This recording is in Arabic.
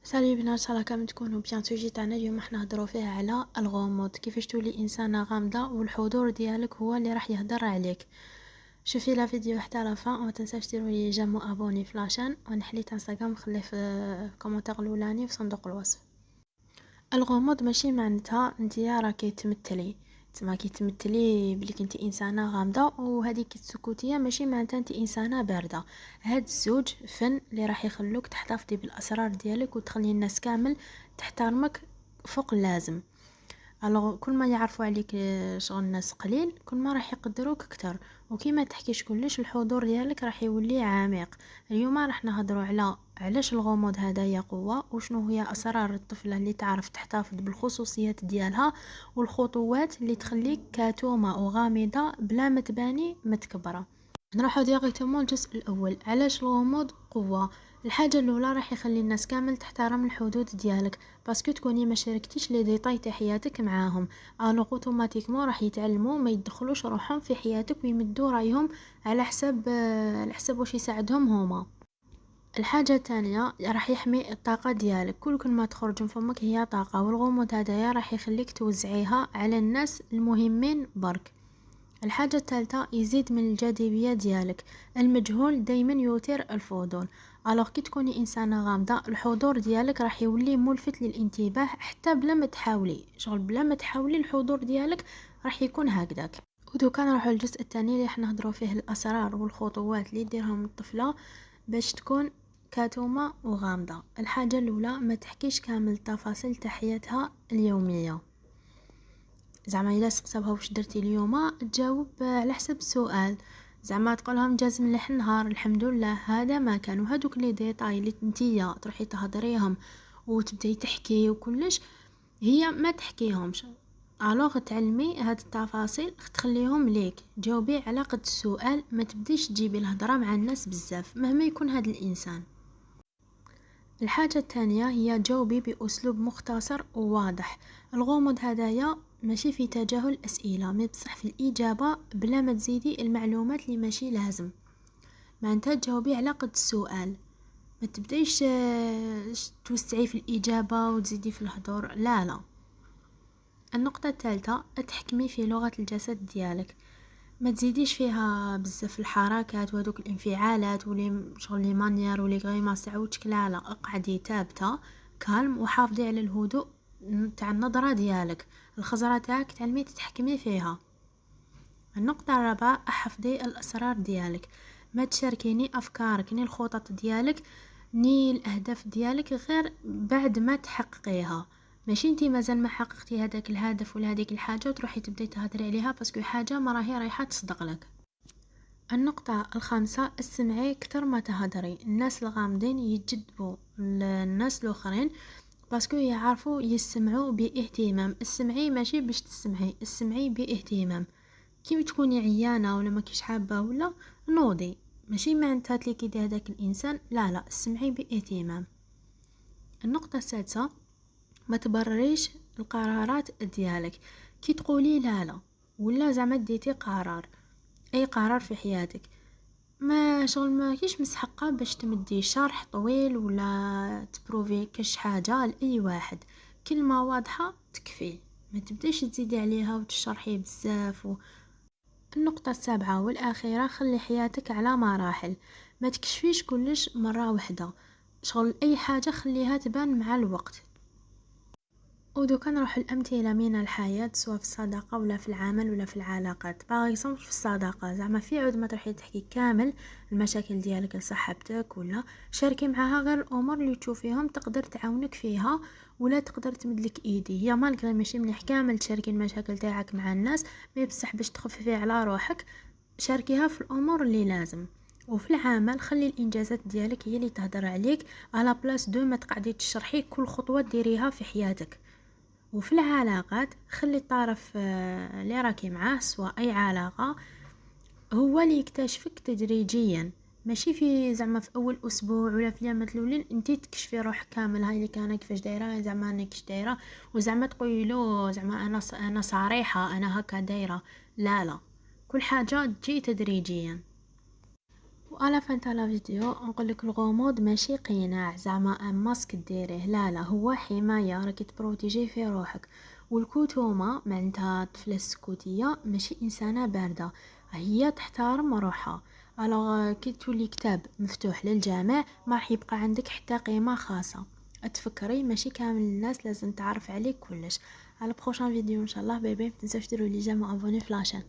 سالي بنات، ان شاء الله كامل تكونوا بيان. سوجي تاعنا اليوم راح نهضروا فيه على الغموض، كيفاش تولي انسانه غامضه والحضور ديالك هو اللي راح يهضر عليك. شوفي لا فيديو حتى لا فان، وما تنساش ديروا لي جيم وابوني في لاشين، ونحليت انستغرام خليه في الكومنتار الاولاني في صندوق الوصف. الغموض ماشي معناتها نتيا راكي تمثلي، تما كي تمثلي بلي كنتي انسانه غامضه، وهذيك السكوتيه ماشي معناتها انت انسانه بارده. هاد الزوج فن اللي راح يخلوك تحتفظي بالاسرار ديالك وتخلي الناس كامل تحترمك فوق اللازم. الوغ كل ما يعرفوا عليك شغل الناس قليل، كل ما راح يقدروك اكثر، وكيما تحكيش كلش الحضور ديالك راح يولي عميق. اليوم راح نهضروا على علاش الغموض هذايا قوه، وشنو هي اسرار الطفله اللي تعرف تحتفظ بالخصوصيات ديالها، والخطوات اللي تخليك كاتومه وغامضه بلا ما تباني متكبره. نروحو ديريكتومون الجزء الاول، علاش الغموض قوه. الحاجه الاولى راح يخلي الناس كامل تحترم الحدود ديالك، باسكو تكوني ما شاركتيش لي ديتاي تاع حياتك معاهم، الوغ اوتوماتيكمون راح يتعلموا ما يدخلوش روحهم في حياتك ويمدوا رايهم على حسب واش يساعدهم هما. الحاجة الثانية راح يحمي الطاقة ديالك، كل ما تخرج من فمك هي طاقة، والغموض هذايا راح يخليك توزعيها على الناس المهمين برك. الحاجة الثالثة يزيد من الجاذبية ديالك، المجهول دايما يثير الفضول، الوغ كي تكوني انسانة غامضة الحضور ديالك راح يولي ملفت للانتباه حتى بلا ما تحاولي، شغل بلا ما تحاولي الحضور ديالك راح يكون هكذاك. ودوكا نروحو للجزء الثاني اللي راح نهضروا فيه الاسرار والخطوات اللي ديرهم الطفلة باش تكون كاتومة وغامضة. الحاجة الاولى، ما تحكيش كامل التفاصيل تاع حياتها اليومية، زعما الا سقساوها واش درتي اليوم تجاوب على حسب السؤال، زعما تقولهم جاز مليح النهار الحمد لله، هذا ما كانوا هذوك لي ديتاي اللي نتيا تروحي تهضريهم وتبداي تحكي وكلش، هي ما تحكيهمش. الوغ تعلمي هاد التفاصيل تخليهم ليك، جاوبي على قد السؤال، ما تبديش تجيبي الهضره مع الناس بزاف مهما يكون هاد الانسان. الحاجة الثانية هي جاوبي بأسلوب مختصر وواضح. الغموض هدايا ماشي في تجاهل الأسئلة، مي بصح في الإجابة بلا ما تزيدي المعلومات اللي ماشي لازم، معناتها تجاوبي على قد السؤال، ما تبدايش توسعي في الإجابة وتزيدي في الهدور، لا لا. النقطة الثالثة، اتحكمي في لغة الجسد ديالك، ما تزيديش فيها بزاف الحركات وهذوك الانفعالات ولي شغل لي مانيير ولي غيماس تاع وجهك، لا لا، اقعدي ثابته كالم وحافظي على الهدوء تاع النظره ديالك، الخزره تاعك تعلمي تتحكمي فيها. النقطه الرابعه، احفظي الاسرار ديالك، ما تشاركيني افكارك ني الخطط ديالك ني الاهداف ديالك غير بعد ما تحققيها، ماشي انتي مازال ما حققتي هذاك الهدف ولا هذيك الحاجه وتروحي تبداي تهضري عليها باسكو حاجه ما راهي رايحه تصدق لك. النقطة الخامسة، استمعي كتر ما تهضري، الناس الغامضين يتجذبوا الناس الاخرين باسكو يعرفوا يستمعوا باهتمام، استمعي ماشي باش تسمعي، استمعي باهتمام. كي تكوني عيانة ولا ما كيش حابة ولا نوضي، ماشي معناتها تليكيدي هذاك الانسان، لا لا، استمعي باهتمام. النقطة السادسة، ما تبرريش القرارات ديالك، كي تقولي لا لا ولا زعما ديتي قرار، اي قرار في حياتك، ما شغل ما كيش مسحقة باش تمدي شرح طويل ولا تبروفي كش حاجة لأي واحد، كلمة واضحة تكفي، ما تبديش تزيدي عليها وتشرحي بزاف النقطة السابعة والأخيرة، خلي حياتك على مراحل، ما تكشفيش كلش مرة واحدة، شغل أي حاجة خليها تبان مع الوقت. ودوكا نروح الامثله من الحياه، سواء في الصداقه ولا في العمل ولا في العلاقات. باغ في الصداقه زعما في عود ما تروحي تحكي كامل المشاكل ديالك لصاحبتك، ولا شاركي معاها غير الامور اللي تشوفيهم تقدر تعاونك فيها ولا تقدر تمدلك ايدي، هي مالغري ماشي مليح كامل تشاركي المشاكل تاعك مع الناس، مي بصح باش تخففي على روحك شاركيها في الامور اللي لازم. وفي العمل خلي الانجازات ديالك هي اللي تهدر عليك، على بلاص دو ما تقعدي تشرحي كل خطوه ديريها في حياتك. وفي العلاقات خلي الطرف اللي راكي معاه سواء اي علاقة هو اللي يكتشفك تدريجيا، ماشي في زعما في اول اسبوع ولا في اليامات الاولين انتي تكشفي روحك كامل، هاي اللي كان كيفاش دايره زعما انا كيش دايره، وزعما تقولي له زعما انا صريحه انا هكا دايره، لا لا، كل حاجه تجي تدريجيا. وعلى فان تاع لا فيديو نقول لك الغموض ماشي قناع زعما ان ماسك ديريه، لا لا، هو حمايه راكي تبروتيجي في روحك. والكتومه معناتها الطفله السكوتيه ماشي انسانه بارده، هي تحترم روحها. الوغ كي تولي كتاب مفتوح للجميع ما راح يبقى عندك حتى قيمه خاصه. تفكري ماشي كامل الناس لازم تعرف عليك كلش. على بروشان فيديو ان شاء الله. باي باي، متنساوش ديروا لي جيم وابوني في لاشين.